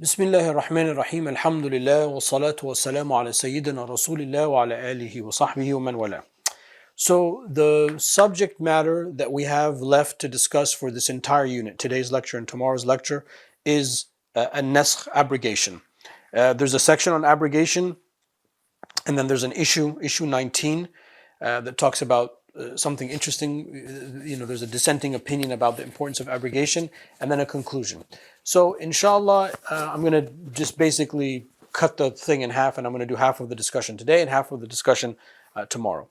Bismillahir Rahmanir Rahim. Alhamdulillah wa salatu wa salamu ala Sayyidina Rasulillah wa ala alihi wa sahbihi wa man wala. So the subject matter that we have left to discuss for this entire unit, today's lecture and tomorrow's lecture, is a nasakh, abrogation. There's a section on abrogation, and then there's an issue 19, that talks about something interesting. There's a dissenting opinion about the importance of abrogation, and then a conclusion. So, inshallah, I'm going to just basically cut the thing in half, and I'm going to do half of the discussion today and half of the discussion tomorrow.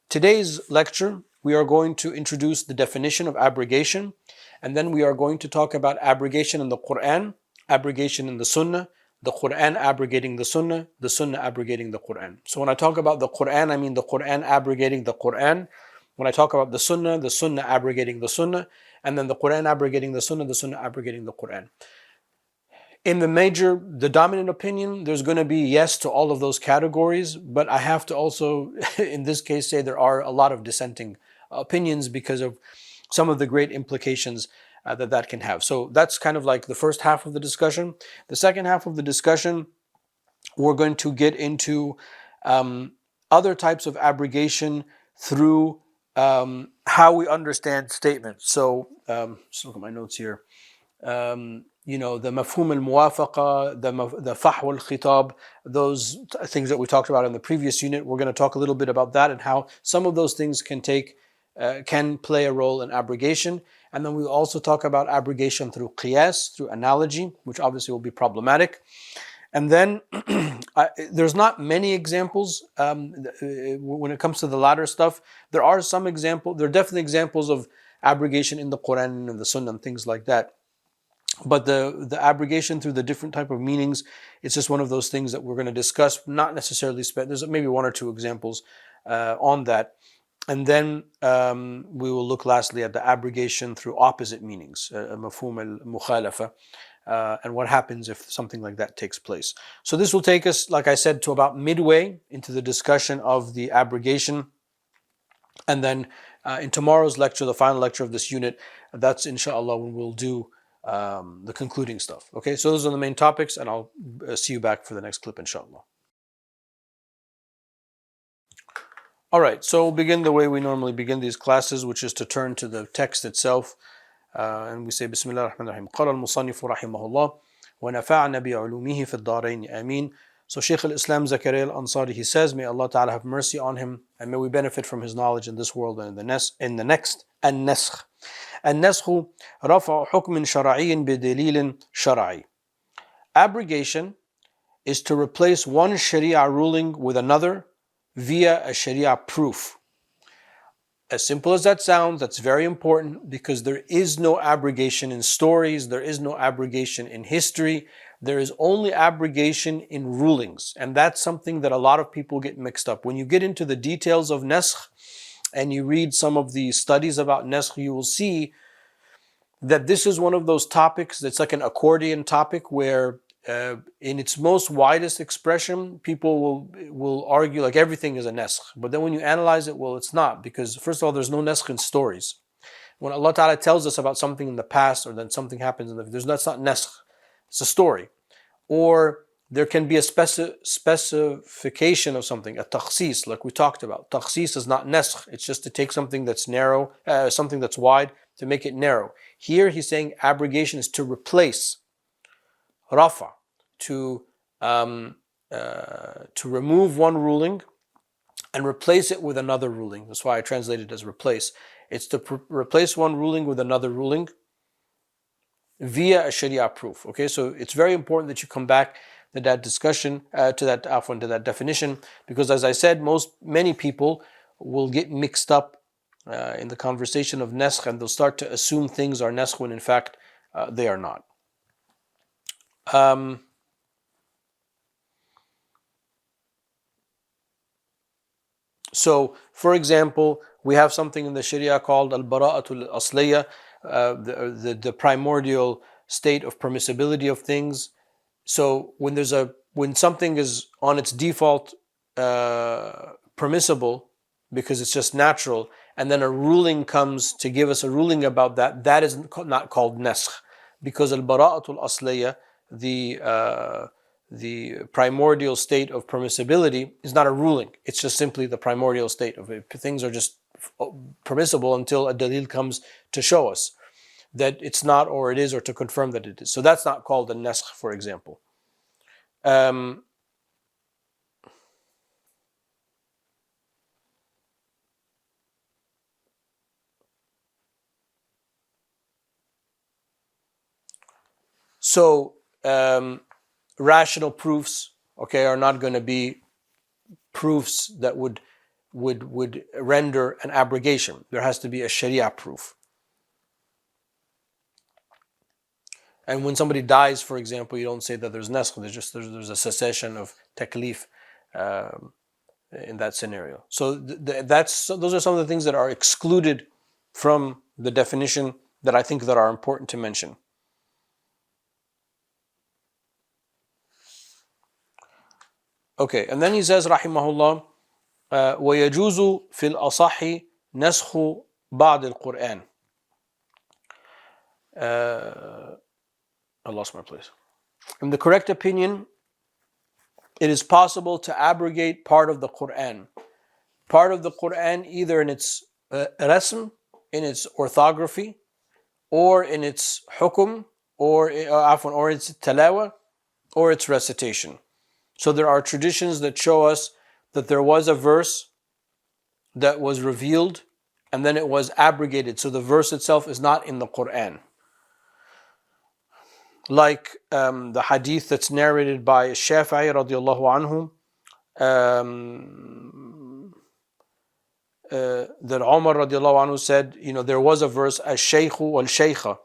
Today's lecture, we are going to introduce the definition of abrogation, and then we are going to talk about abrogation in the Quran, abrogation in the Sunnah, the Quran abrogating the Sunnah abrogating the Quran. So when I talk about the Quran, I mean the Quran abrogating the Quran. When I talk about the Sunnah abrogating the Sunnah, and then the Quran abrogating the Sunnah abrogating the Quran. In the dominant opinion, there's going to be yes to all of those categories, but I have to also, in this case, say there are a lot of dissenting opinions because of some of the great implications that can have. So that's kind of like the first half of the discussion. The second half of the discussion, we're going to get into other types of abrogation through how we understand statements. So, just look at my notes here. The mafhum al-muwafaqa, the fahw al-khitab, those things that we talked about in the previous unit. We're going to talk a little bit about that and how some of those things can play a role in abrogation. And then we'll also talk about abrogation through qiyas, through analogy, which obviously will be problematic. And then there's not many examples when it comes to the latter stuff. There are some examples. There are definitely examples of abrogation in the Quran and the Sunnah and things like that. But the abrogation through the different type of meanings, it's just one of those things that we're going to discuss. Not necessarily there's maybe one or two examples on that. And then we will look lastly at the abrogation through opposite meanings, mafhum al-mukhalafa, and what happens if something like that takes place. So this will take us, like I said, to about midway into the discussion of the abrogation. And then in tomorrow's lecture, the final lecture of this unit, that's inshallah when we'll do the concluding stuff. Okay, so those are the main topics, and I'll see you back for the next clip, inshallah. All right, so we'll begin the way we normally begin these classes, which is to turn to the text itself. And we say, Bismillah ar-Rahman ar-Rahim. قال المصنف رحمه الله ونفعنا بعلومه في الدارين آمين. So Shaykh al-Islam Zakaria al-Ansari, he says, may Allah Ta'ala have mercy on him, and may we benefit from his knowledge in this world and in the next. النسخ النسخ رفع حكم شرعي بدليل شرعي. Abrogation is to replace one Sharia ruling with another via a Sharia proof. As simple as that sounds, that's very important because there is no abrogation in stories, there is no abrogation in history, there is only abrogation in rulings. And that's something that a lot of people get mixed up. When you get into the details of nasakh and you read some of the studies about nasakh, you will see that this is one of those topics that's like an accordion topic where in its most widest expression, people will argue like everything is a nasakh. But then when you analyze it, well, it's not, because first of all, there's no nasakh in stories. When Allah Ta'ala tells us about something in the past or then something happens in the future, that's not nasakh. It's a story. Or there can be a specification of something, a takhsis, like we talked about. Takhsis is not nasakh. It's just to take something that's narrow, something that's wide, to make it narrow. Here he's saying abrogation is to replace, rafa, to remove one ruling and replace it with another ruling. That's why I translated it as replace. It's to replace one ruling with another ruling via a Sharia proof. Okay, so it's very important that you come back to that discussion, to that definition, because as I said, many people will get mixed up in the conversation of nasakh, and they'll start to assume things are nasakh when in fact they are not. So, for example, we have something in the Sharia called al-bara'atul asliya, the primordial state of permissibility of things. So when something is on its default permissible because it's just natural, and then a ruling comes to give us a ruling about that, that is not called nasakh, because al-bara'atul asliya the primordial state of permissibility is not a ruling. It's just simply the primordial state of it. Things are just permissible until a dalil comes to show us that it's not, or it is, or to confirm that it is. So that's not called a nasakh, for example. So rational proofs, okay, are not going to be proofs that would render an abrogation. There has to be a sharia proof. And when somebody dies, for example, you don't say that there's nasakh. There's a cessation of taklif in that scenario. So those are some of the things that are excluded from the definition that I think that are important to mention. Okay, and then he says, rahimahullah, وَيَجُوزُ فِي الْأَصَحِّ نَسْخُ بَعْضِ الْقُرْآنِ. I lost my place. In the correct opinion, it is possible to abrogate part of the Quran. Part of the Quran, either in its rasm, in its orthography, or in its hukum, or its talawa, or its recitation. So there are traditions that show us that there was a verse that was revealed and then it was abrogated. So the verse itself is not in the Quran. Like the hadith that's narrated by Shafi'i radiallahu anhu, that Umar radiallahu anhu said, there was a verse, al-shaykhu wal-shaykha,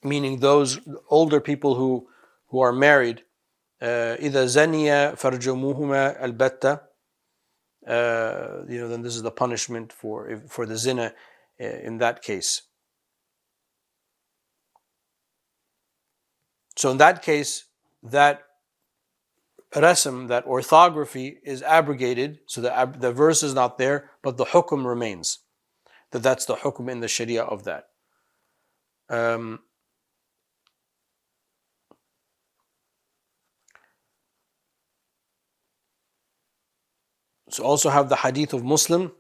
meaning those older people who are married, إذا زنيا فرجموهما البتة, then this is the punishment for the zina in that case. So in that case, that rasm, that orthography is abrogated, so the verse is not there, but the hukum remains. That's the hukum in the sharia of that. So also have the hadith of Muslim,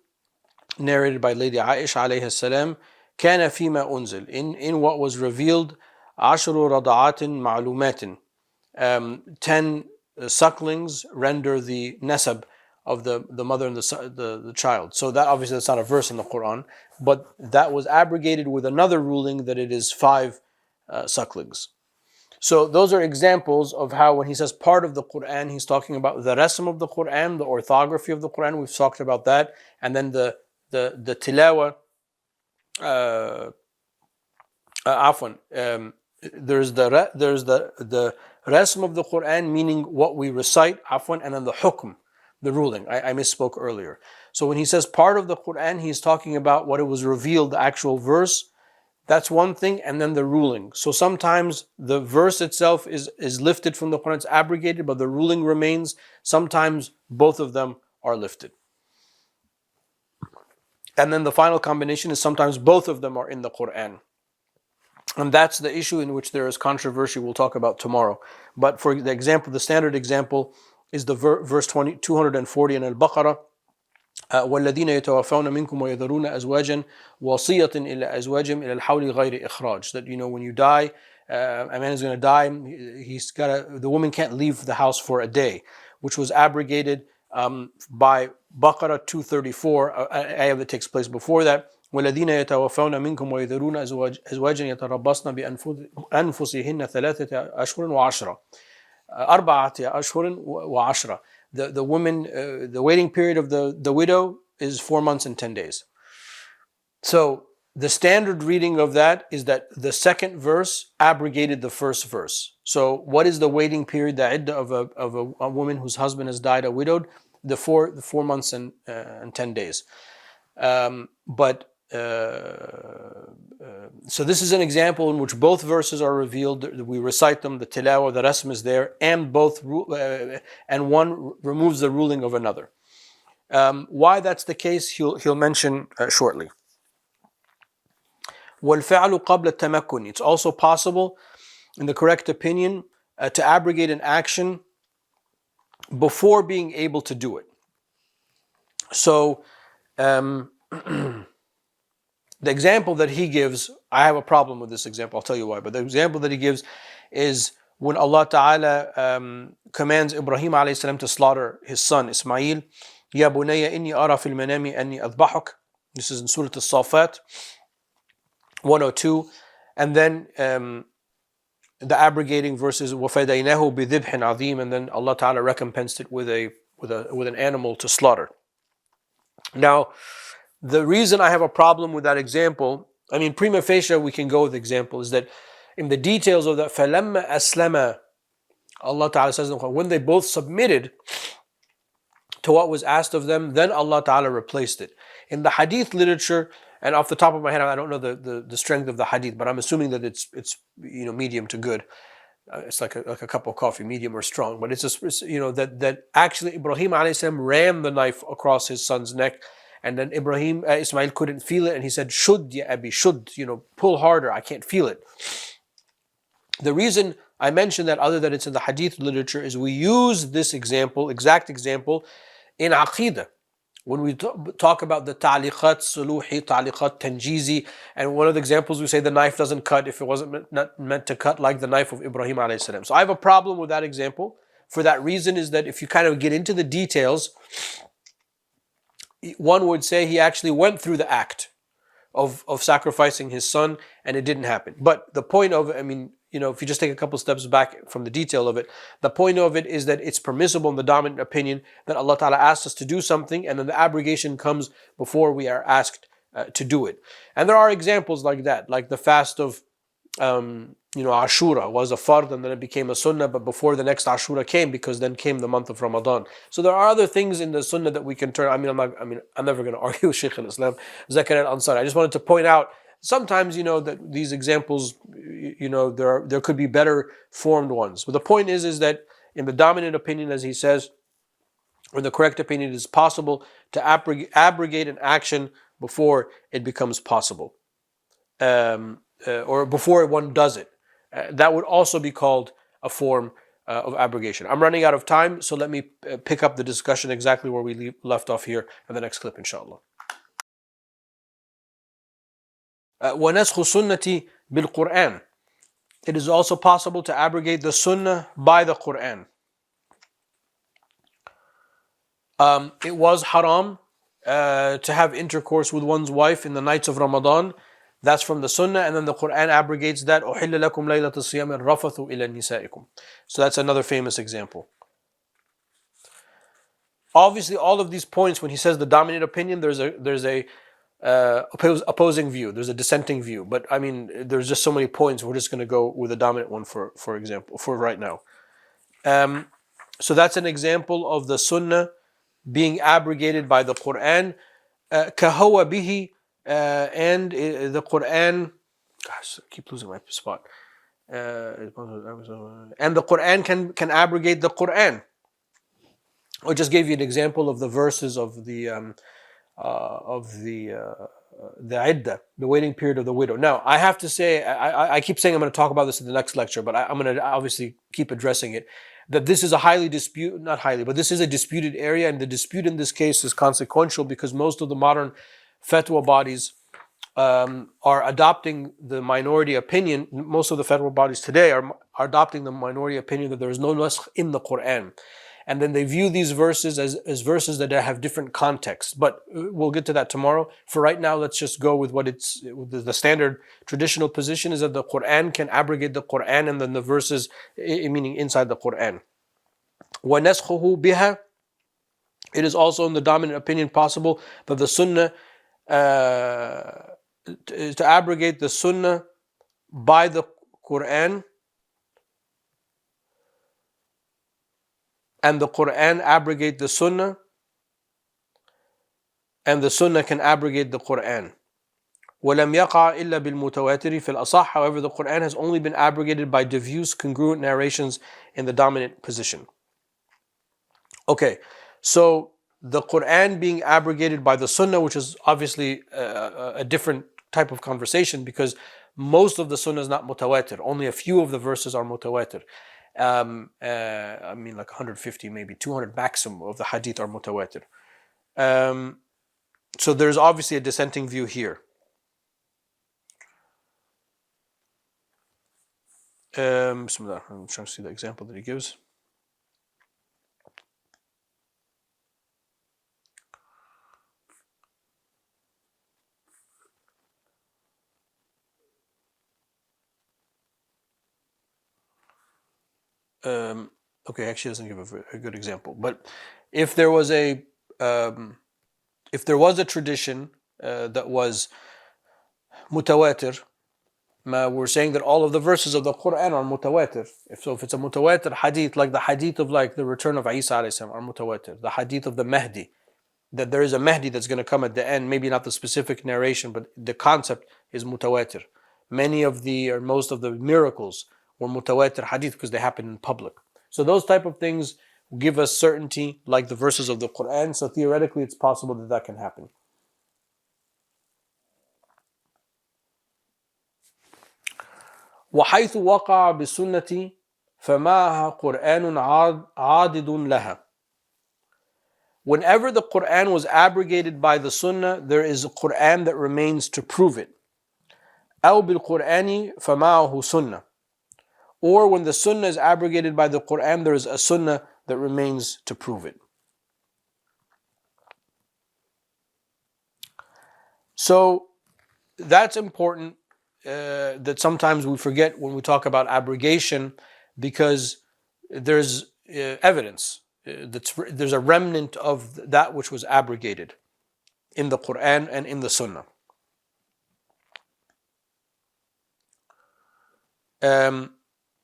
narrated by Lady Aisha alayhi salam, كان فيما أنزل, in what was revealed, عشر رضعات معلومات, 10 sucklings render the nasab of the mother and the child. So that obviously that's not a verse in the Quran, but that was abrogated with another ruling that it is 5 sucklings. So those are examples of how when he says part of the Quran, he's talking about the rasm of the Quran, the orthography of the Quran. We've talked about that, and then the tilawa. There's the rasm of the Quran, meaning what we recite, and then the hukm, the ruling. I misspoke earlier. So when he says part of the Quran, he's talking about what it was revealed, the actual verse. That's one thing, and then the ruling. So sometimes the verse itself is lifted from the Quran, it's abrogated, but the ruling remains. Sometimes both of them are lifted. And then the final combination is sometimes both of them are in the Quran. And that's the issue in which there is controversy we'll talk about tomorrow. But for the example, the standard example is the verse 240 in Al-Baqarah, والذين يتوفون منكم ويذرون أزواجا وصية إلى أزواجهم إلى الحول غير إخراج. That when you die, a man is going to die, the woman can't leave the house for a day, which was abrogated by Baqarah 234, an ayah that takes place before that. والذين يتوفون منكم ويذرون أزواجا يتربصن بأنفسهن 3 أشهر وعشرة 4 أشهر وعشرة. The woman, the waiting period of the widow is 4 months and 10 days. So the standard reading of that is that the second verse abrogated the first verse. So what is the waiting period, the iddah of a woman whose husband has died, a widowed? The 4 months and 10 days. So this is an example in which both verses are revealed. We recite them, the tilawa, the rasm is there, and one removes the ruling of another. Why that's the case, he'll mention shortly. وَالْفِعْلُ قَبْلَ التَّمَكُّنِ. It's also possible in the correct opinion, to abrogate an action before being able to do it. So, the example that he gives, I have a problem with this example, I'll tell you why, but the example that he gives is when Allah Ta'ala commands Ibrahim alayhi salam to slaughter his son Ismail. Ya bunayya inni ara fil manami anni adbahuk. This is in Surah Al-Safat 102. And then the abrogating verses وَفَدَيْنَهُ بِذِبْحٍ عَظِيمٍ, and then Allah Ta'ala recompensed it with an animal to slaughter. Now, the reason I have a problem with that example, I mean, prima facie we can go with the example, is that in the details of that, فَلَمَّا أَسْلَمَا, Allah Ta'ala says in the Quran, when they both submitted to what was asked of them, then Allah Ta'ala replaced it. In the hadith literature, and off the top of my head, I don't know the strength of the hadith, but I'm assuming that it's medium to good. It's like a cup of coffee, medium or strong. But it's just that actually Ibrahim alayhi salam ran the knife across his son's neck, and then Ismail couldn't feel it, and he said, "Should ya Abi, should pull harder? I can't feel it." The reason I mention that, other than it's in the hadith literature, is we use this exact example, in Aqidah. When we talk about the ta'liqat suluhi, ta'liqat tanjizi, and one of the examples we say the knife doesn't cut if it wasn't not meant to cut, like the knife of Ibrahim alayhi salam. So I have a problem with that example. For that reason is that if you kind of get into the details, one would say he actually went through the act of sacrificing his son and it didn't happen. But the point of it, if you just take a couple steps back from the detail of it, the point of it is that it's permissible in the dominant opinion that Allah Ta'ala asks us to do something, and then the abrogation comes before we are asked to do it. And there are examples like that, like the fast of Ashura was a fard and then it became a sunnah, but before the next Ashura came, because then came the month of Ramadan. So there are other things in the sunnah that we can turn. I'm never going to argue with Shaykh al-Islam Zakaria al-Ansari. I just wanted to point out sometimes, that these examples, there could be better formed ones. But the point is that in the dominant opinion, as he says, or the correct opinion, it is possible to abrogate an action before it becomes possible, or before one does it. That would also be called a form of abrogation. I'm running out of time, so let me pick up the discussion exactly where we left off here in the next clip, inshallah. وَنَسْخُ السُنَّةِ بِالْقُرْآنِ. It is also possible to abrogate the sunnah by the Qur'an. It was haram to have intercourse with one's wife in the nights of Ramadan. That's from the sunnah, and then the Qur'an abrogates that. أُحِلَّ لَكُمْ لَيْلَةَ الصِّيَامِ الرَّفَثُ إِلَى نِسَائِكُمْ. So that's another famous example. Obviously, all of these points, when he says the dominant opinion, there's a opposing view, there's a dissenting view, but there's just so many points, we're just going to go with the dominant one for example, for right now. So that's an example of the sunnah being abrogated by the Qur'an. كَهَوَ بِهِ, and the Qur'an, gosh, I keep losing my spot. And the Qur'an can abrogate the Qur'an. I just gave you an example of the verses of the iddah, the waiting period of the widow. Now, I have to say, I keep saying I'm going to talk about this in the next lecture, but I'm going to obviously keep addressing it, that this is this is a disputed area, and the dispute in this case is consequential because most of the modern fatwa bodies are adopting the minority opinion. Most of the fatwa bodies today are adopting the minority opinion that there is no naskh in the Qur'an. And then they view these verses as verses that have different contexts. But we'll get to that tomorrow. For right now, let's just go with the standard traditional position is that the Qur'an can abrogate the Qur'an, and then the verses, meaning inside the Qur'an. وَنَسْخُهُ بِهَا. It is also in the dominant opinion possible that the sunnah, to abrogate the sunnah by the Qur'an, and the Qur'an abrogate the sunnah, and the sunnah can abrogate the Qur'an. وَلَمْ يَقَعْ إِلَّا بِالْمُتَوَاتِرِ فِي الْأَصَحِّ. However, the Qur'an has only been abrogated by diffuse, congruent narrations in the dominant position. Okay, so the Qur'an being abrogated by the sunnah, which is obviously a different type of conversation, because most of the sunnah is not mutawatir. Only a few of the verses are mutawatir. I mean, like 150, maybe 200 maximum of the hadith are mutawatir. So there's obviously a dissenting view here. I'm trying to see the example that he gives. Okay, actually doesn't give a good example. But if there was a tradition that was mutawatir, we're saying that all of the verses of the Quran are mutawatir. If it's a mutawatir hadith, like the hadith of like the return of Isa alayhi salam are mutawatir. The hadith of the Mahdi, that there is a Mahdi that's going to come at the end, maybe not the specific narration, but the concept is mutawatir. Many of the, or most of the miracles were mutawatir hadith because they happen in public. So those type of things give us certainty, like the verses of the Quran. So theoretically, it's possible that that can happen. وحيث وقع بالسنة فمعها قرآن عاضد لها. Whenever the Quran was abrogated by the Sunnah, there is a Quran that remains to prove it. أو بالقرآن فمعه سنة. Or when the Sunnah is abrogated by the Quran, there is a Sunnah that remains to prove it. So that's important, that sometimes we forget when we talk about abrogation, because there's evidence. There's a remnant of that which was abrogated in the Quran and in the Sunnah.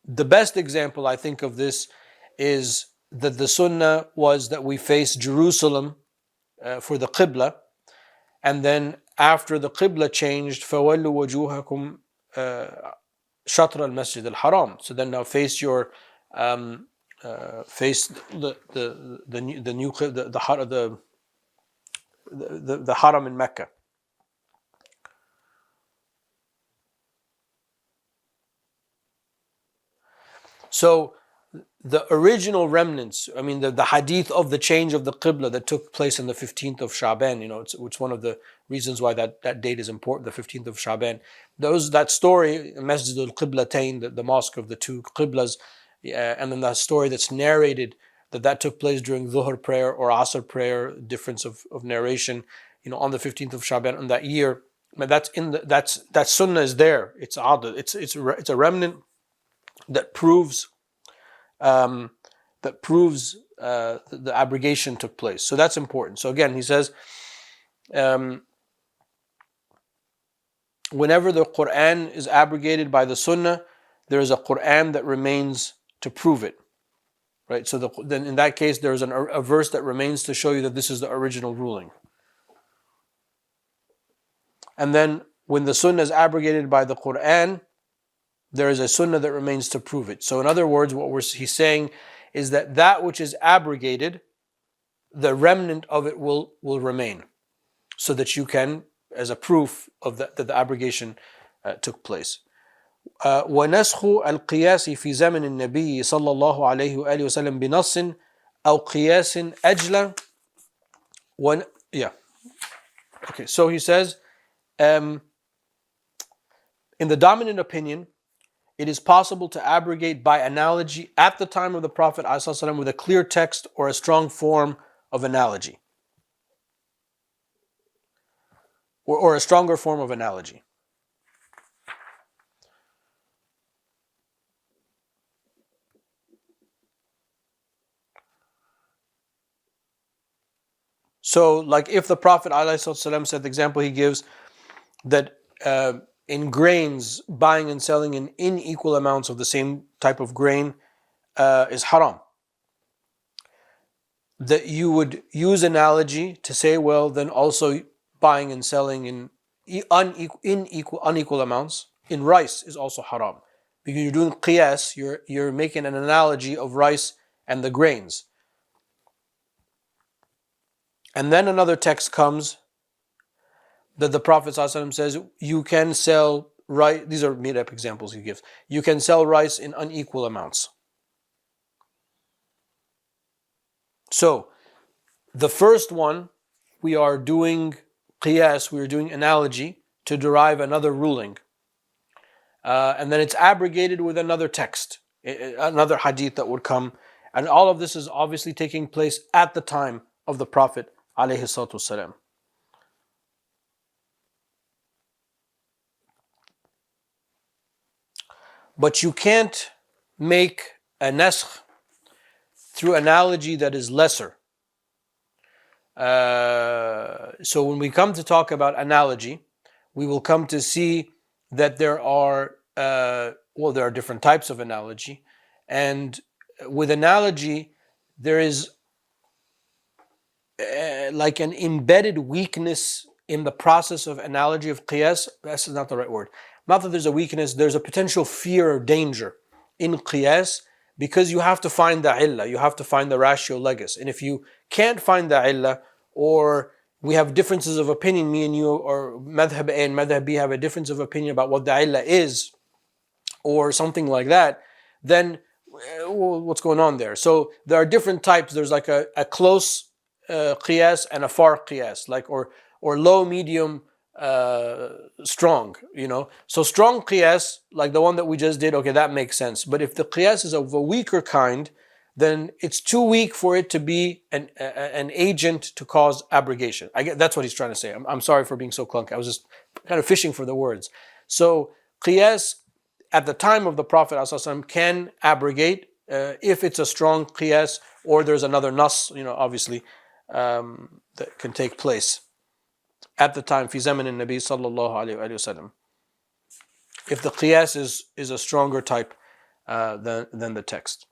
The best example I think of this is that the Sunnah was that we face Jerusalem for the Qibla, and then after the Qibla changed, فَوَلُّوا وَجُوهَكُمْ شَطْرَ الْمَسْجِدِ الْحَرَامِ. So then now face your face the new the Haram in Mecca. So the original remnants, I mean the hadith of the change of the Qibla that took place on the 15th of Shaban, it's one of the reasons why that date is important, the 15th of Shaban. That story, Masjid al-Qiblatayn, the mosque of the two Qiblas, and then that story that's narrated that took place during Dhuhr prayer or Asr prayer, difference of narration, on the 15th of Shaban in that year. That Sunnah is there. It's adad. It's a remnant that proves the abrogation took place. So that's important. So again, he says, whenever the Quran is abrogated by the Sunnah, there is a Quran that remains to prove it. Right? So then in that case, there is a verse that remains to show you that this is the original ruling. And then when the Sunnah is abrogated by the Quran, there is a Sunnah that remains to prove it. So in other words, what he's saying is that which is abrogated, the remnant of it will remain, so that you can, as a proof of that the abrogation took place. ونسخ القياس في زمن النبي صلى الله عليه وآله وسلم بنص أو قياس أجل. Okay, so he says, in the dominant opinion, it is possible to abrogate by analogy at the time of the Prophet ﷺ with a clear text or a strong form of analogy, or a stronger form of analogy. So, like if the Prophet ﷺ said, the example he gives, that in grains, buying and selling in unequal amounts of the same type of grain is haram. That you would use analogy to say, well, then also buying and selling in unequal amounts in rice is also haram. Because you're doing qiyas, you're making an analogy of rice and the grains. And then another text comes that the Prophet ﷺ says you can sell rice, these are made up examples he gives. You can sell rice in unequal amounts. So the first one, we are doing qiyas, we are doing analogy to derive another ruling. And then it's abrogated with another text, another hadith that would come. And all of this is obviously taking place at the time of the Prophet alayhi salatu wasalam. But you can't make a naskh through analogy that is lesser. So when we come to talk about analogy, we will come to see that there are different types of analogy, and with analogy there is like an embedded weakness in the process of analogy of qiyas. That's not the right word. Not that there's a weakness, there's a potential fear or danger in qiyas, because you have to find the illah, you have to find the ratio legis. And if you can't find the illah, or we have differences of opinion, me and you, or madhab A and madhab B have a difference of opinion about what the illah is, or something like that, then what's going on there? So there are different types. There's like a close qiyas and a far qiyas, like or low, medium, strong, So strong qiyas, like the one that we just did, okay, that makes sense. But if the qiyas is of a weaker kind, then it's too weak for it to be an agent to cause abrogation. That's what he's trying to say. I'm sorry for being so clunky. I was just kind of fishing for the words. So qiyas at the time of the Prophet ﷺ can abrogate if it's a strong qiyas, or there's another nas, obviously, that can take place at the time, fi zaman al-Nabi sallallahu alayhi wa sallam. If the qiyas is a stronger type than the text.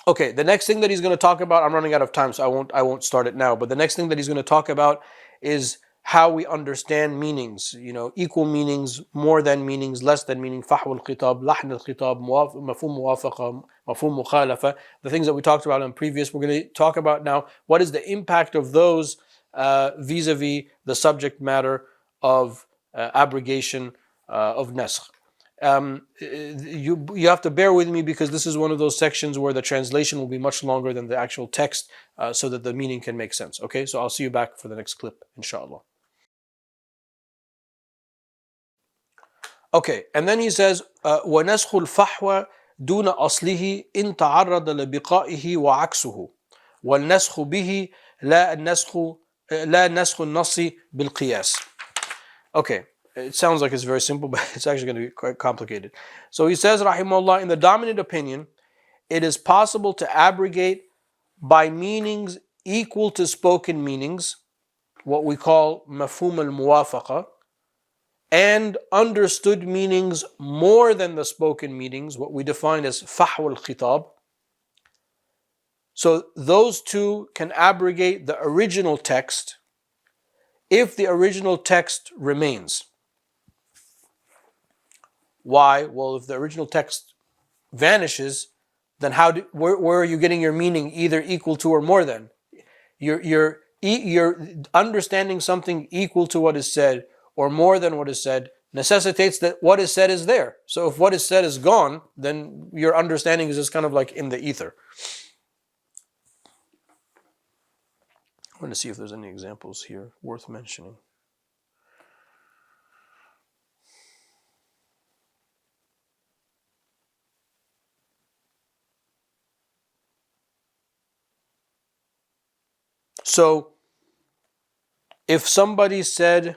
Okay, the next thing that he's going to talk about, I'm running out of time, so I won't start it now, but the next thing that he's going to talk about is how we understand meanings, equal meanings, more than meanings, less than meaning, fahw al-khitab, lahn al-khitab, mafhum muwafaqa, mafhum mukhalafa, the things that we talked about in previous. We're going to talk about now what is the impact of those vis-a-vis the subject matter of abrogation of naskh. You have to bear with me, because this is one of those sections where the translation will be much longer than the actual text, so that the meaning can make sense. Okay, so I'll see you back for the next clip, inshallah. Okay, and then he says, وَنَسْخُ الْفَحْوَ دُونَ أَصْلِهِ إِن تَعَرَّضَ لِبِقَائِهِ وَعَكْسُهُ وَالنَّسْخُ بِهِ لَا نَسْخُ النَّصِّ بِالْقِيَاسِ. Okay, it sounds like it's very simple, but it's actually going to be quite complicated. So he says, rahimahullah, in the dominant opinion, it is possible to abrogate by meanings equal to spoken meanings, what we call mafhum al-muwafaqa, and understood meanings more than the spoken meanings, what we define as fahw al-khitab. So those two can abrogate the original text if the original text remains. Why? Well, if the original text vanishes, then where are you getting your meaning, either equal to or more than? You're understanding something equal to what is said or more than what is said necessitates that what is said is there. So if what is said is gone, then your understanding is just kind of like in the ether. I'm going to see if there's any examples here worth mentioning. So, if somebody said,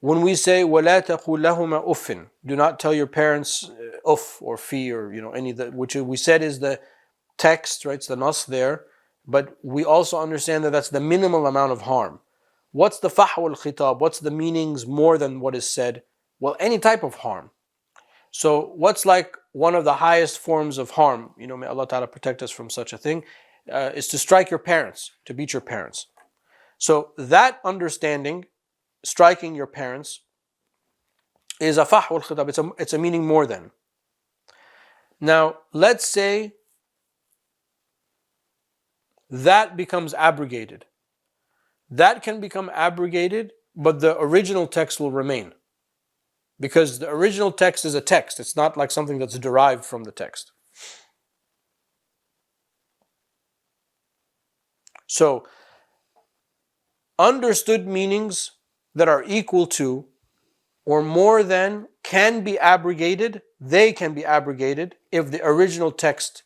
when we say وَلَا تَقُلْ لَهُمَا أُفٍّ, do not tell your parents uff or fi, or any of that, which we said is the text, right? It's the nas there, but we also understand that that's the minimal amount of harm. What's the fahw al-khitab? What's the meanings more than what is said? Well, any type of harm. So what's like one of the highest forms of harm, may Allah Ta'ala protect us from such a thing, is to strike your parents, to beat your parents. So that understanding, striking your parents, is a fahw al-khitab, it's a meaning more than. Now, let's say that becomes abrogated. That can become abrogated, but the original text will remain. because the original text is a text. It's not like something that's derived from the text. So, understood meanings that are equal to or more than can be abrogated. They can be abrogated if the original text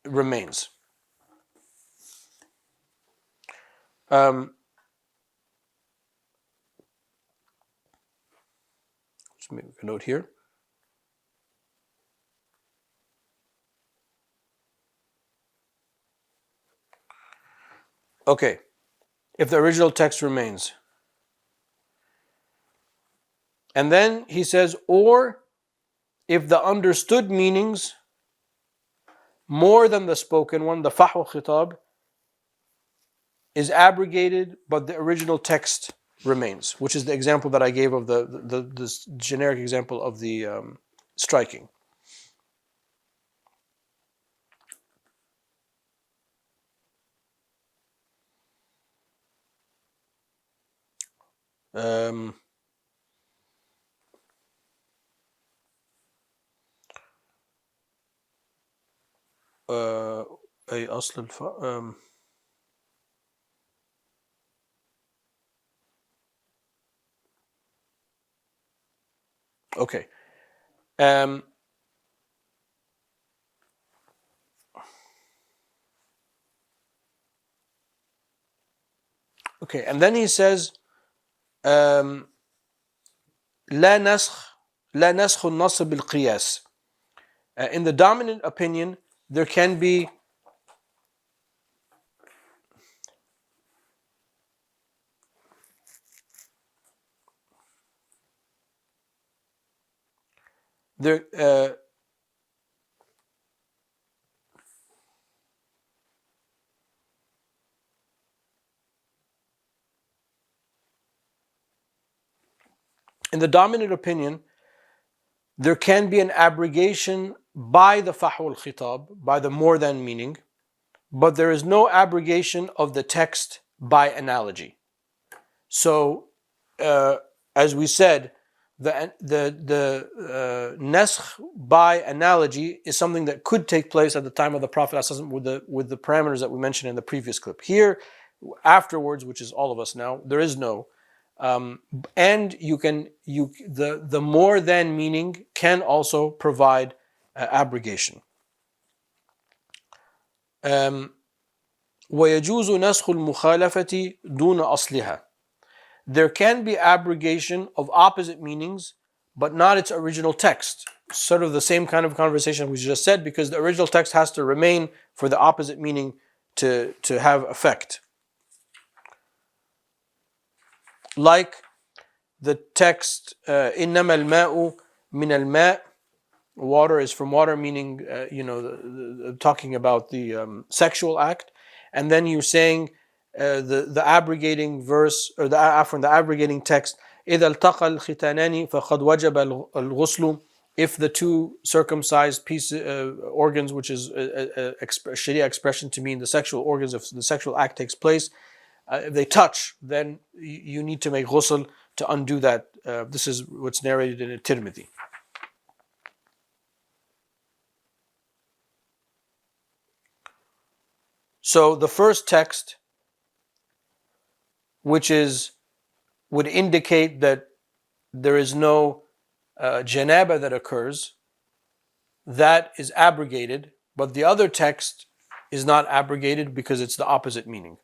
remains. Let's make a note here. Okay, if the original text remains. And then he says, or if the understood meanings more than the spoken one, the fahw khitab, is abrogated, but the original text remains, which is the example that I gave of the generic example of the striking. أي أصل okay. Okay, and then he says, لا نسخ النص بالقياس. In the dominant opinion, there can be there in the dominant opinion, there can be an abrogation by the fahw al-khitab, by the more than meaning, but there is no abrogation of the text by analogy. So, as we said, the naskh by analogy is something that could take place at the time of the Prophet with the parameters that we mentioned in the previous clip. Here, afterwards, which is all of us now, there is no. And the more than meaning can also provide abrogation. ويجوز نسخ المخالفة دون أصلها. There can be abrogation of opposite meanings, but not its original text. Sort of the same kind of conversation we just said, because the original text has to remain for the opposite meaning to have effect. Like the text, إنما الماء من الماء, water is from water, meaning, talking about the sexual act. And then you're saying the abrogating verse, or the abrogating text, إذا التقى الختانان فقد وجب الغسل. If the two circumcised organs, which is a Sharia expression to mean the sexual organs, if the sexual act takes place, if they touch, then you need to make ghusl to undo that. This is what's narrated in Tirmidhi. So the first text, which would indicate that there is no janaba that occurs, that is abrogated, but the other text is not abrogated because it's the opposite meaning.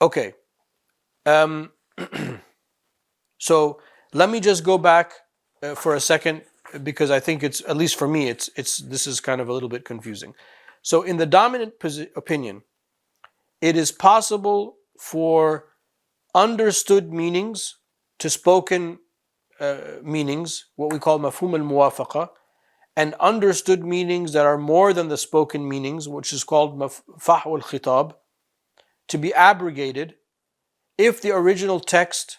Okay. So let me just go back for a second, because I think it's, at least for me, this is kind of a little bit confusing. So in the dominant opinion, it is possible for understood meanings to spoken meanings, what we call mafhum al-muwafaqa, and understood meanings that are more than the spoken meanings, which is called fahw al-khitab, to be abrogated if the original text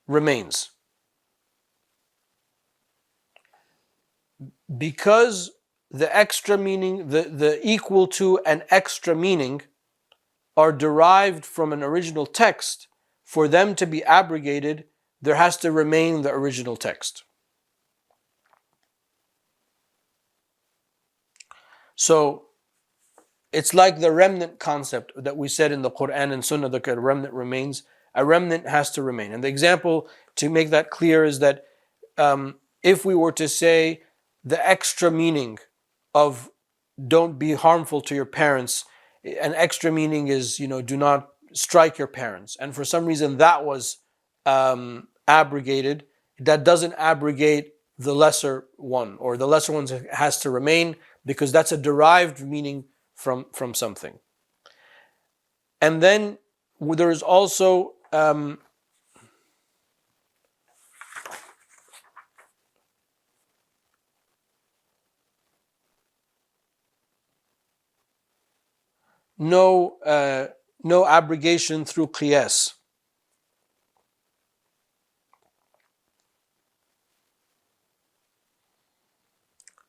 remains. Because the extra meaning, the equal to and extra meaning are derived from an original text, for them to be abrogated, there has to remain the original text. So it's like the remnant concept that we said in the Quran and Sunnah, that a remnant remains. A remnant has to remain. And the example to make that clear is that if we were to say the extra meaning of don't be harmful to your parents, an extra meaning is, do not strike your parents. And for some reason that was abrogated. That doesn't abrogate the lesser one, or the lesser one has to remain, because that's a derived meaning from something. And then there's also no abrogation through qiyas.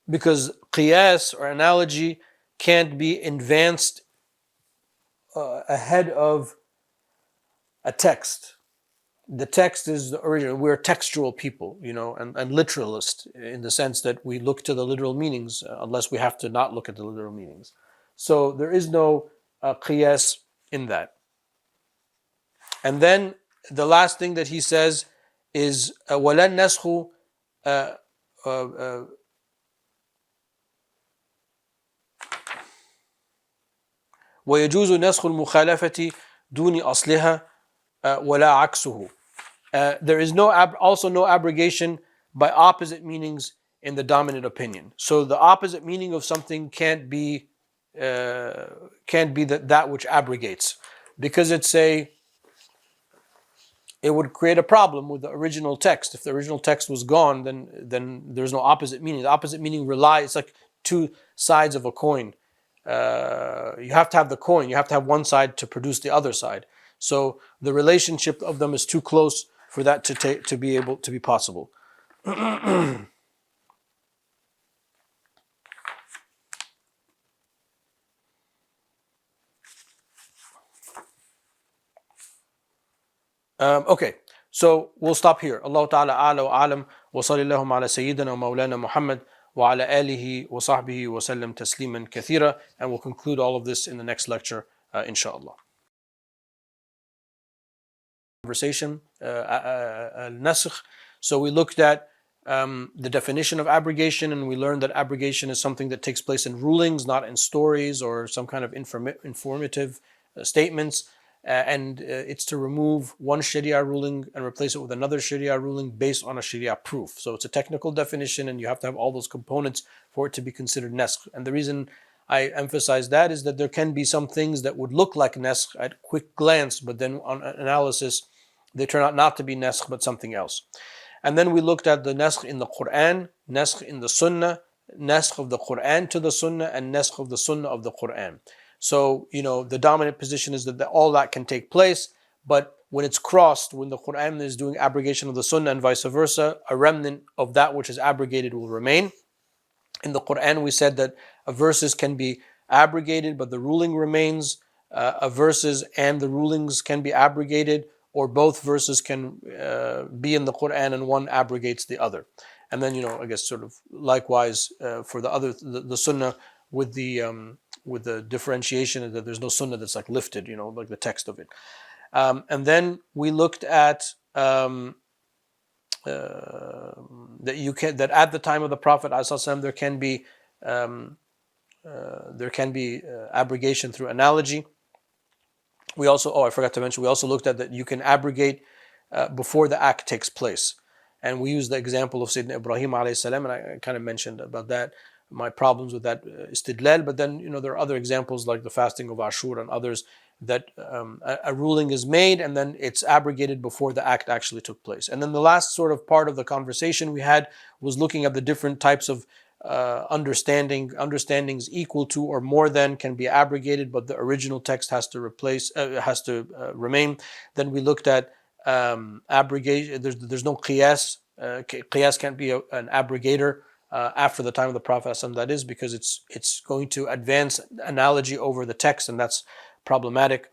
Because qiyas or analogy can't be advanced ahead of a text. The text is the original. We're textual people, and literalist, in the sense that we look to the literal meanings unless we have to not look at the literal meanings. So there is no qiyas in that. And then the last thing that he says is وَلَا النَّسْخُ ويجوز نسخ المخالفة دون أصلها ولا عكسه. There is also no abrogation by opposite meanings in the dominant opinion. So the opposite meaning of something can't be that which abrogates, because it would create a problem with the original text. If the original text was gone, then there's no opposite meaning. The opposite meaning relies, it's like two sides of a coin. You have to have the coin. You have to have one side to produce the other side. So the relationship of them is too close for that to be able to be possible. Okay, so we'll stop here. Allah Ta'ala a'la wa a'lam, wa sallallahu ala sayyidina wa maulana Muhammad wa ala alihi wa sahbihi wa sallam tasliman kathira, and we'll conclude all of this in the next lecture, inshallah. Conversation, al-nasakh. So we looked at the definition of abrogation, and we learned that abrogation is something that takes place in rulings, not in stories or some kind of informative statements. And it's to remove one Sharia ruling and replace it with another Sharia ruling based on a Sharia proof. So it's a technical definition, and you have to have all those components for it to be considered naskh. And the reason I emphasize that is that there can be some things that would look like naskh at quick glance, but then on analysis, they turn out not to be naskh, but something else. And then we looked at the naskh in the Quran, naskh in the Sunnah, naskh of the Quran to the Sunnah, and naskh of the Sunnah of the Quran. So, the dominant position is that all that can take place, but when it's crossed, when the Quran is doing abrogation of the Sunnah and vice versa, a remnant of that which is abrogated will remain. In the Quran, we said that verses can be abrogated, but the ruling remains. Verses and the rulings can be abrogated, or both verses can be in the Quran and one abrogates the other. And then, I guess sort of likewise for the Sunnah, with the differentiation that there's no Sunnah that's like lifted, like the text of it. And then we looked at that at the time of the Prophet ﷺ there can be abrogation through analogy. We also, I forgot to mention, we also looked at that you can abrogate before the act takes place. And we used the example of Sayyidina Ibrahim alayhi salam, and I kind of mentioned about that, my problems with that istidlal. But then, there are other examples like the fasting of Ashur and others that a ruling is made and then it's abrogated before the act actually took place. And then the last sort of part of the conversation we had was looking at the different types of understandings equal to or more than can be abrogated, but the original text has to remain. Then we looked at abrogation. There's no qiyas. Qiyas can't be an abrogator after the time of the Prophet ﷺ, that is, because it's going to advance analogy over the text, and that's problematic.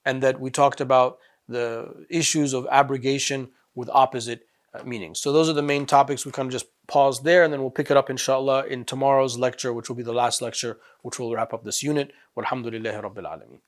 And that we talked about the issues of abrogation with opposite meanings. So those are the main topics. We kind of just pause there, and then we'll pick it up inshallah in tomorrow's lecture, which will be the last lecture, which will wrap up this unit. Walhamdulillahi Rabbil Alameen.